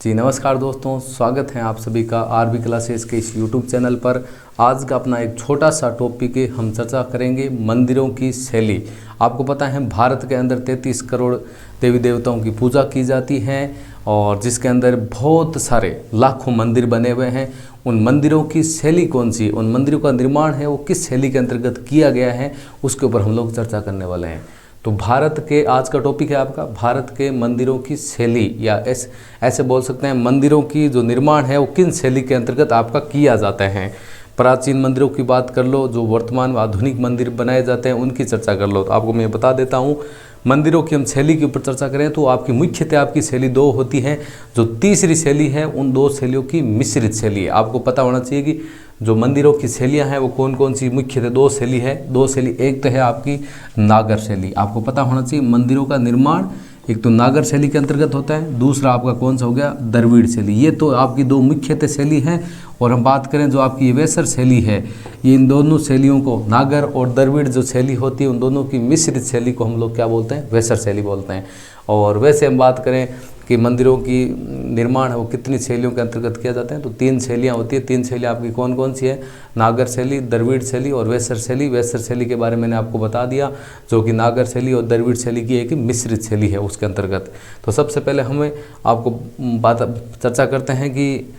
जी नमस्कार दोस्तों, स्वागत है आप सभी का आरबी क्लासेस के इस यूट्यूब चैनल पर। आज का अपना एक छोटा सा टॉपिक है, हम चर्चा करेंगे मंदिरों की शैली। आपको पता है भारत के अंदर 33 करोड़ देवी देवताओं की पूजा की जाती है और जिसके अंदर बहुत सारे लाखों मंदिर बने हुए हैं। उन मंदिरों की शैली कौन सी, उन मंदिरों का निर्माण है वो किस शैली के अंतर्गत किया गया है, उसके ऊपर हम लोग चर्चा करने वाले हैं। तो भारत के आज का टॉपिक है आपका भारत के मंदिरों की शैली, या ऐसे बोल सकते हैं मंदिरों की जो निर्माण है वो किन शैली के अंतर्गत आपका किया जाता है। प्राचीन मंदिरों की बात कर लो, जो वर्तमान में आधुनिक मंदिर बनाए जाते हैं उनकी चर्चा कर लो। तो आपको मैं बता देता हूँ, मंदिरों की हम शैली के ऊपर चर्चा करें तो आपकी मुख्यतः आपकी शैली दो होती है। जो तीसरी शैली है उन दो शैलियों की मिश्रित शैली है। आपको पता होना चाहिए कि जो मंदिरों की शैलियाँ हैं वो कौन कौन सी मुख्यतः दो शैली है। दो शैली, एक तो है आपकी नागर शैली। आपको पता होना चाहिए मंदिरों का निर्माण एक तो नागर शैली के अंतर्गत होता है, दूसरा आपका कौन सा हो गया, द्रविड़ शैली। ये तो आपकी दो मुख्यतः शैली हैं। और हम बात करें जो आपकी वेसर शैली है, ये इन दोनों शैलियों को, नागर और द्रविड़ जो शैली होती है उन दोनों की मिश्रित शैली को हम लोग क्या बोलते हैं, वेसर शैली बोलते हैं। और वैसे हम बात करें कि मंदिरों की निर्माण है वो कितनी शैलियों के अंतर्गत किया जाता है, तो तीन शैलियाँ होती है। तीन शैलियाँ आपकी कौन कौन सी है, नागर शैली, द्रविड़ शैली और वेसर शैली। वेसर शैली के बारे में मैंने आपको बता दिया, जो कि नागर शैली और द्रविड़ शैली की एक मिश्रित शैली है उसके अंतर्गत। तो सबसे पहले हमें आपको चर्चा करते हैं कि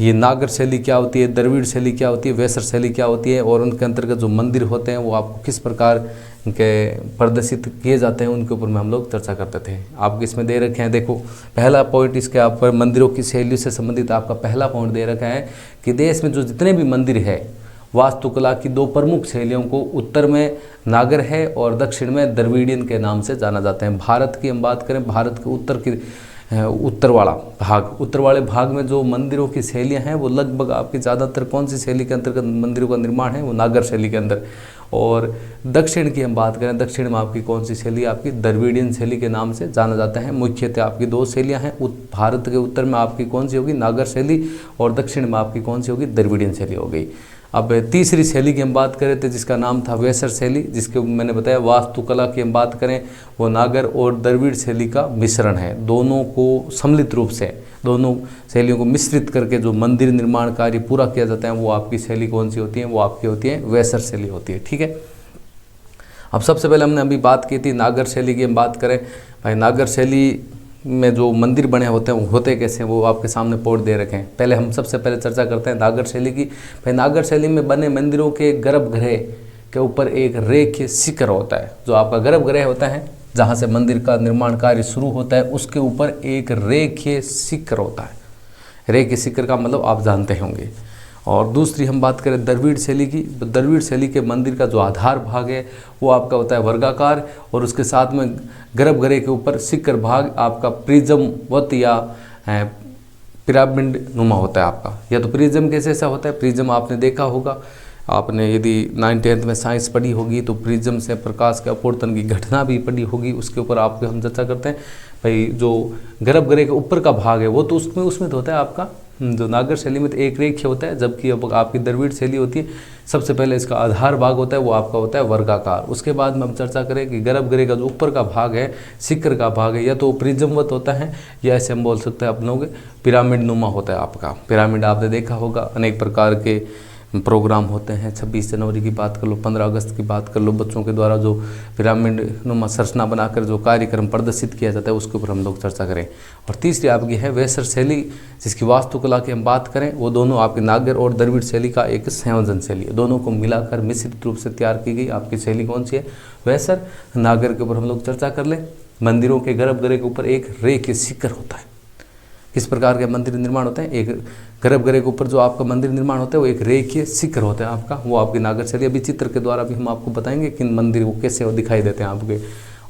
ये नागर शैली क्या होती है, द्रविड़ शैली क्या होती है, वेसर शैली क्या होती है, और उनके अंतर्गत जो मंदिर होते हैं वो आपको किस प्रकार के प्रदर्शित किए जाते हैं, उनके ऊपर में हम लोग चर्चा करते थे। आपके इसमें दे रखे हैं, देखो पहला पॉइंट इसके आप पर मंदिरों की शैली से संबंधित आपका पहला पॉइंट दे रखा है कि देश में जो जितने भी मंदिर है वास्तुकला की दो प्रमुख शैलियों को, उत्तर में नागर है और दक्षिण में द्रविडियन के नाम से जाना जाता है। भारत की हम बात करें, भारत के उत्तर वाले भाग में जो मंदिरों की शैलियाँ हैं वो लगभग आपकी ज़्यादातर कौन सी शैली के अंतर्गत मंदिरों का निर्माण है, वो नागर शैली के अंदर। और दक्षिण की हम बात करें, दक्षिण में आपकी कौन सी शैली, आपकी द्रविडियन शैली के नाम से जाना जाता है। मुख्यतः आपकी दो शैलियाँ हैं, भारत के उत्तर में आपकी कौन सी होगी, नागर शैली, और दक्षिण में आपकी कौन सी होगी, द्रविडियन शैली हो गई। अब तीसरी शैली की हम बात करें थे जिसका नाम था वेसर शैली, जिसके मैंने बताया वास्तुकला की हम बात करें वो नागर और द्रविड़ शैली का मिश्रण है। दोनों को सम्मिलित रूप से, दोनों शैलियों को मिश्रित करके जो मंदिर निर्माण कार्य पूरा किया जाता है वो आपकी शैली कौन सी होती है, वो आपकी होती है वेसर शैली होती है। ठीक है। अब सबसे पहले हमने अभी बात की थी नागर शैली की। हम बात करें भाई, नागर शैली में जो मंदिर बने होते हैं वो होते कैसे, वो आपके सामने पॉइंट दे रखे हैं। पहले हम सबसे पहले चर्चा करते हैं नागर शैली की। भाई नागर शैली में बने मंदिरों के गर्भगृह के ऊपर एक रेखीय शिखर होता है। जो आपका गर्भगृह होता है जहाँ से मंदिर का निर्माण कार्य शुरू होता है उसके ऊपर एक रेखीय शिखर होता है। रेखीय शिखर का मतलब आप जानते होंगे। और दूसरी हम बात करें द्रविड़ शैली की, तो द्रविड़ शैली के मंदिर का जो आधार भाग है वो आपका होता है वर्गाकार, और उसके साथ में गर्भगृह के ऊपर शिखर भाग आपका प्रिज्मवत या पिरामिड नुमा होता है आपका। या तो प्रिज्म कैसे ऐसा होता है, प्रिज्म आपने देखा होगा, आपने यदि 9th-10th में साइंस पढ़ी होगी तो प्रिज्म से प्रकाश के अपवर्तन की घटना भी पढ़ी होगी, उसके ऊपर आपको हम चर्चा करते हैं। भाई जो गर्भगृह के ऊपर का भाग है वो तो उसमें तो होता है आपका, जो नागर शैली में तो एक रेखीय होता है, जबकि अब आपकी द्रविड़ शैली होती है सबसे पहले इसका आधार भाग होता है वो आपका होता है वर्गाकार। उसके बाद में हम चर्चा करें कि गर्भगृह का जो ऊपर का भाग है, शिखर का भाग है, या तो प्रिज्मवत होता है या ऐसे हम बोल सकते हैं अपनों के पिरामिड नुमा होता है आपका। पिरामिड आपने देखा होगा, अनेक प्रकार के प्रोग्राम होते हैं। 26 जनवरी की बात कर लो, 15 अगस्त की बात कर लो, बच्चों के द्वारा जो पिरामिड नुमा संरचना बनाकर जो कार्यक्रम प्रदर्शित किया जाता है उसके ऊपर हम लोग चर्चा करें। और तीसरी आपकी है वेसर शैली, जिसकी वास्तुकला की हम बात करें वो दोनों आपकी नागर और द्रविड़ शैली का एक संयोजन शैली है। दोनों को मिलाकर मिश्रित रूप से तैयार की गई आपकी शैली कौन सी है, वेसर। नागर के ऊपर हम लोग चर्चा कर लें। मंदिरों के गर्भगृह के ऊपर एक रेखीय शिखर होता है। किस प्रकार के मंदिर निर्माण होते हैं, एक गर्भगृह के ऊपर जो आपका मंदिर निर्माण होता है वो एक रेखीय शिखर होता है आपका, वो आपकी नागर शैली। अभी चित्र के द्वारा भी हम आपको बताएंगे कि मंदिर वो कैसे दिखाई देते हैं आपके।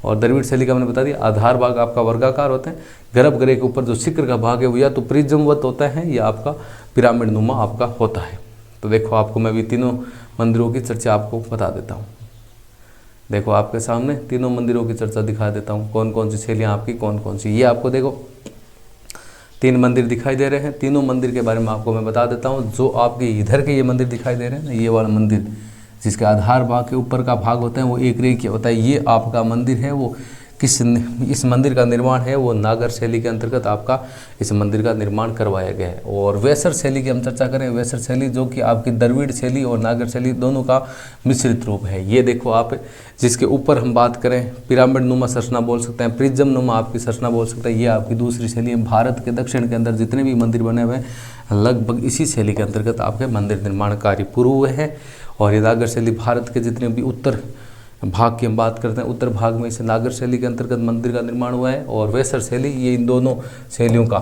और द्रविड़ शैली का मैंने बता दिया, आधार भाग आपका वर्गाकार होता है, गर्भगृह के ऊपर जो शिखर का भाग है वो या तो प्रिज्मवत होता है या आपका पिरामिड नुमा आपका होता है। तो देखो आपको मैं भी तीनों मंदिरों की चर्चा आपको बता देता हूँ। देखो आपके सामने तीनों मंदिरों की चर्चा दिखा देता हूँ, कौन कौन सी शैलियाँ आपकी कौन कौन सी। ये आपको देखो 3 मंदिर दिखाई दे रहे हैं। तीनों मंदिर के बारे में आपको मैं बता देता हूँ। जो आपके इधर के ये मंदिर दिखाई दे रहे हैं ना, ये वाला मंदिर जिसके आधार भाग के ऊपर का भाग होता है वो एक रेखीय होता है, ये आपका मंदिर है वो इस मंदिर का निर्माण है वो नागर शैली के अंतर्गत आपका इस मंदिर का निर्माण करवाया गया है। और वेसर शैली की हम चर्चा करें, वेसर शैली जो कि आपकी द्रविड़ शैली और नागर शैली दोनों का मिश्रित रूप है। ये देखो आप, जिसके ऊपर हम बात करें पिरामिड नुमा संरचना बोल सकते हैं, प्रिज्म नुमा आपकी संरचना बोल सकते हैं, ये आपकी दूसरी शैली है। भारत के दक्षिण के अंदर जितने भी मंदिर बने हुए हैं लगभग इसी शैली के अंतर्गत आपके मंदिर निर्माण कार्य पूरे हुए हैं। और ये नागर शैली भारत के जितने भी उत्तर भाग की हम बात करते हैं, उत्तर भाग में इसे नागर शैली के अंतर्गत मंदिर का निर्माण हुआ है। और वेसर शैली ये इन दोनों शैलियों का,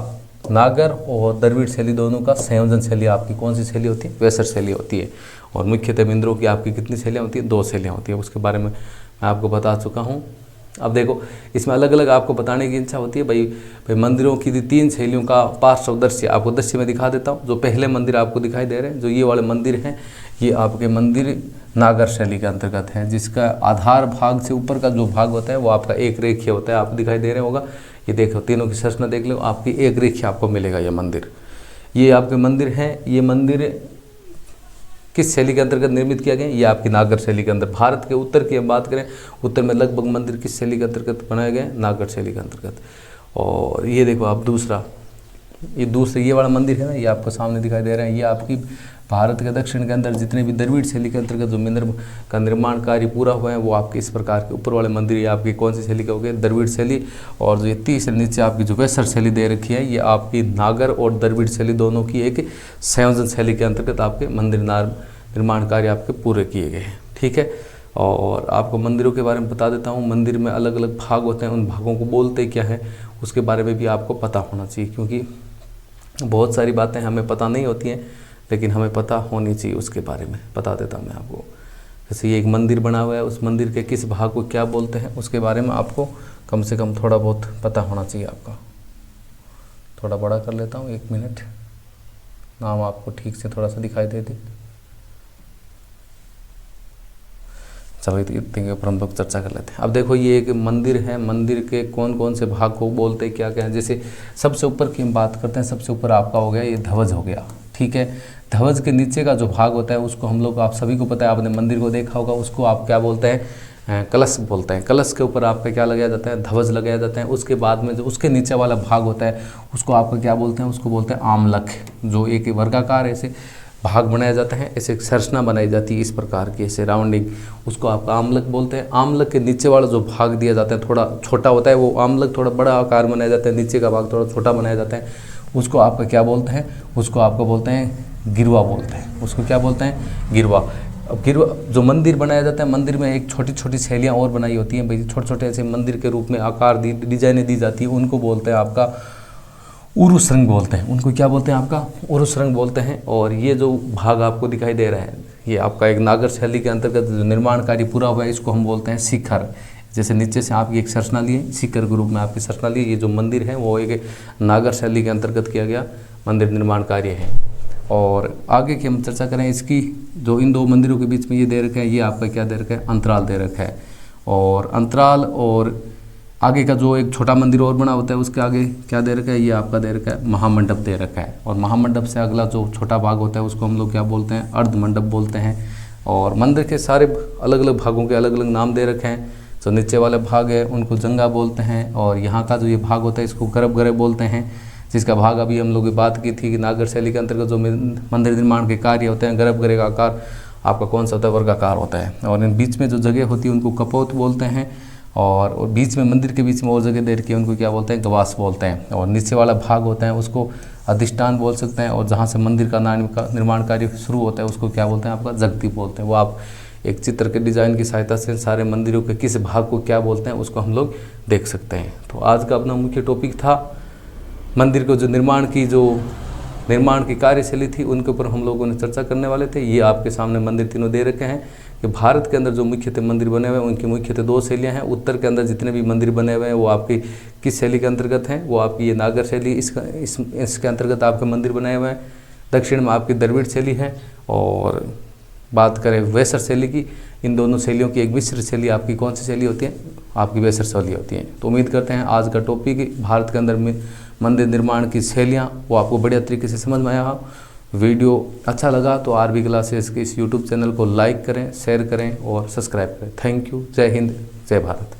नागर और द्रविड़ शैली दोनों का संयोजन शैली आपकी कौन सी शैली होती है? वेसर शैली होती है। और मुख्यतः मंदिरों की आपकी कितनी शैलियाँ होती हैं? 2 शैलियाँ होती हैं। उसके बारे में मैं आपको बता चुका हूँ। अब देखो इसमें अलग अलग आपको बताने की इच्छा होती है भाई मंदिरों की 3 शैलियों का पार्श्व दृश्य आपको दृश्य में दिखा देता हूँ। जो पहले मंदिर आपको दिखाई दे रहे हैं, जो ये वाले मंदिर हैं, ये आपके मंदिर नागर शैली के अंतर्गत हैं, जिसका आधार भाग से ऊपर का जो भाग होता है वो आपका एक रेखीय होता है। आप दिखाई दे रहे होगा, ये देखो तीनों की संरचना देख लो, आपकी एक रेखीय आपको मिलेगा। ये मंदिर, ये आपके मंदिर हैं। ये मंदिर किस शैली के अंतर्गत निर्मित किया गया? ये आपकी नागर शैली के अंदर। भारत के उत्तर की हम बात करें, उत्तर में लगभग मंदिर किस शैली के अंतर्गत बनाए गए? नागर शैली के अंतर्गत। और ये देखो आप दूसरा, ये वाला मंदिर है ना, ये आपको सामने दिखाई दे रहा है, ये आपकी भारत के दक्षिण के अंदर जितने भी द्रविड़ शैली के अंतर्गत जो मंदिर का निर्माण कार्य पूरा हुआ है वो आपके इस प्रकार के ऊपर वाले मंदिर ये आपकी कौन सी शैली के हो गए? द्रविड़ शैली। और जो ये तीसरे नीचे आपकी जो वेसर शैली दे रखी है, ये आपकी नागर और द्रविड़ शैली दोनों की एक संयोजन शैली के अंतर्गत आपके मंदिर निर्माण कार्य आपके पूरे किए गए हैं। ठीक है। और आपको मंदिरों के बारे में बता देता हूँ। मंदिर में अलग अलग भाग होते हैं, उन भागों को बोलते क्या है उसके बारे में भी आपको पता होना चाहिए, क्योंकि बहुत सारी बातें हमें पता नहीं होती हैं लेकिन हमें पता होनी चाहिए। उसके बारे में बता देता हूँ मैं आपको। जैसे ये एक मंदिर बना हुआ है, उस मंदिर के किस भाग को क्या बोलते हैं उसके बारे में आपको कम से कम थोड़ा बहुत पता होना चाहिए। आपका थोड़ा बड़ा कर लेता हूँ, 1 मिनट, नाम आपको ठीक से थोड़ा सा दिखाई दे। चलो इतने के ऊपर हम लोग चर्चा कर लेते हैं। अब देखो ये एक मंदिर है, मंदिर के कौन कौन से भाग को बोलते हैं, क्या क्या है। जैसे सबसे ऊपर की हम बात करते हैं, सबसे ऊपर आपका हो गया ये ध्वज हो गया। ठीक है। ध्वज के नीचे का जो भाग होता है उसको हम लोग, आप सभी को पता है, आपने मंदिर को देखा होगा, उसको आप क्या बोलते हैं? कलश बोलते हैं। कलश के ऊपर आपका क्या लगाया जाता है? ध्वज लगाया जाता है। उसके बाद में जो उसके नीचे वाला भाग होता है उसको आपका क्या बोलते हैं? उसको बोलते हैं आमलक। जो एक वर्गाकार ऐसे भाग बनाया जाता है, ऐसे एक संरचना बनाई जाती है इस प्रकार की, ऐसे राउंडिंग, उसको आप आमलक बोलते हैं। आमलक के नीचे वाला जो भाग दिया जाता है थोड़ा छोटा होता है, वो आमलक थोड़ा बड़ा आकार बनाया जाता है, नीचे का भाग थोड़ा छोटा बनाया जाता है, उसको आपका क्या बोलते हैं? उसको आपको बोलते हैं गिरवा बोलते हैं। उसको क्या बोलते हैं? गिरवा। अब गिरवा जो मंदिर बनाया जाता है, मंदिर में एक छोटी छोटी शैलियाँ और बनाई होती हैं भाई, छोटे छोटे ऐसे मंदिर के रूप में आकार डिजाइनें दी जाती है, उनको बोलते हैं आपका उरुस रंग बोलते हैं। उनको क्या बोलते हैं? आपका उरुस रंग बोलते हैं। और ये जो भाग आपको दिखाई दे रहा है, ये आपका एक नागर शैली के अंतर्गत जो निर्माण कार्य पूरा हुआ है, इसको हम बोलते हैं शिखर। जैसे नीचे से आपकी एक संरचना ली है, शिखर के रूप में आपकी संरचना ली। ये जो मंदिर है वो एक नागर शैली के अंतर्गत किया गया मंदिर निर्माण कार्य है। और आगे की हम चर्चा करें, इसकी जो इन 2 मंदिरों के बीच में ये दे रखा है, ये आपका क्या दे रखा है? अंतराल दे रखा है। और अंतराल और आगे का जो एक छोटा मंदिर और बना होता है उसके आगे क्या दे रखा है? ये आपका दे रखा है महामंडप दे रखा है। और महामंडप से अगला जो छोटा भाग होता है उसको हम लोग क्या बोलते हैं? अर्धमंडप बोलते हैं। और मंदिर के सारे अलग अलग भागों के अलग अलग नाम दे रखे हैं। जो नीचे वाले भाग है उनको जंगा बोलते हैं, और यहाँ का जो ये भाग होता है इसको गर्भगृह बोलते हैं, जिसका भाग अभी हम लोग की बात की थी कि नागर शैली के अंतर्गत जो मंदिर निर्माण के कार्य होते हैं, गर्भगृह का आकार आपका कौन सा होता है? वर्गाकार होता है। और इन बीच में जो जगह होती है उनको कपोत बोलते हैं। और बीच में मंदिर के बीच में और जगह दे रखी है उनको क्या बोलते हैं? गवास बोलते हैं। और नीचे वाला भाग होता है उसको अधिष्ठान बोल सकते हैं। और जहाँ से मंदिर का निर्माण कार्य शुरू होता है उसको क्या बोलते हैं? आपका जगती बोलते हैं। वो आप एक चित्र के डिज़ाइन की सहायता से सारे मंदिरों के किस भाग को क्या बोलते हैं उसको हम लोग देख सकते हैं। तो आज का अपना मुख्य टॉपिक था मंदिर को जो निर्माण की कार्यशैली थी, उनके ऊपर हम लोगों ने चर्चा करने वाले थे। ये आपके सामने मंदिर तीनों दे रखे हैं कि भारत के अंदर जो मुख्यतः मंदिर बने हुए हैं उनकी मुख्यतः 2 शैलियाँ हैं। उत्तर के अंदर जितने भी मंदिर बने हुए हैं वो आपकी किस शैली के अंतर्गत हैं? वो आपकी ये नागर शैली, इसके अंतर्गत आपके मंदिर बनाए हुए हैं। दक्षिण में आपकी द्रविड़ शैली है। और बात करें वेसर शैली की, इन दोनों शैलियों की एक मिश्र शैली आपकी कौन सी शैली होती है? आपकी वेसर शैली होती है। तो उम्मीद करते हैं आज का टॉपिक भारत के अंदर में मंदिर निर्माण की शैलियाँ वो आपको बढ़िया तरीके से समझ में आया हो। वीडियो अच्छा लगा तो आरबी क्लासेस के इस यूट्यूब चैनल को लाइक करें, शेयर करें और सब्सक्राइब करें। Thank you. जय हिंद, जय भारत।